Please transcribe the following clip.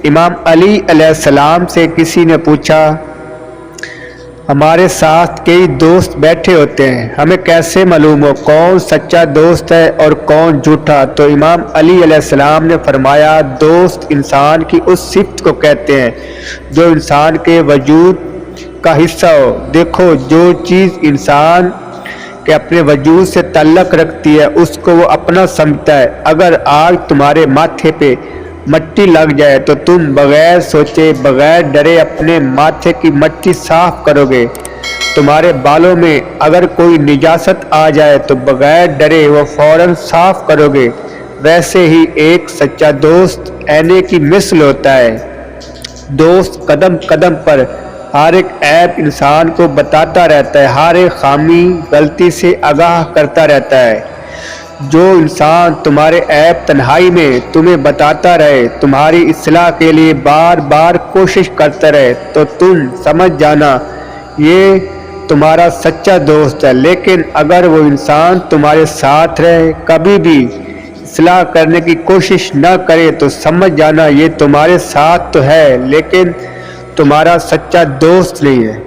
امام علی علیہ السلام سے کسی نے پوچھا، ہمارے ساتھ کئی دوست بیٹھے ہوتے ہیں، ہمیں کیسے معلوم ہو کون سچا دوست ہے اور کون جھوٹا؟ تو امام علی علیہ السلام نے فرمایا، دوست انسان کی اس صفت کو کہتے ہیں جو انسان کے وجود کا حصہ ہو۔ دیکھو، جو چیز انسان کے اپنے وجود سے تعلق رکھتی ہے اس کو وہ اپنا سمجھتا ہے۔ اگر آج تمہارے ماتھے پہ مٹی لگ جائے تو تم بغیر سوچے بغیر ڈرے اپنے ماتھے کی مٹی صاف کرو گے۔ تمہارے بالوں میں اگر کوئی نجاست آ جائے تو بغیر ڈرے وہ فوراً صاف کرو گے۔ ویسے ہی ایک سچا دوست آئینے کی مثل ہوتا ہے۔ دوست قدم قدم پر ہر ایک عیب انسان کو بتاتا رہتا ہے، ہر ایک خامی غلطی سے آگاہ کرتا رہتا ہے۔ جو انسان تمہارے عیب تنہائی میں تمہیں بتاتا رہے، تمہاری اصلاح کے لیے بار بار کوشش کرتا رہے، تو تم سمجھ جانا یہ تمہارا سچا دوست ہے۔ لیکن اگر وہ انسان تمہارے ساتھ رہے، کبھی بھی اصلاح کرنے کی کوشش نہ کرے، تو سمجھ جانا یہ تمہارے ساتھ تو ہے لیکن تمہارا سچا دوست نہیں ہے۔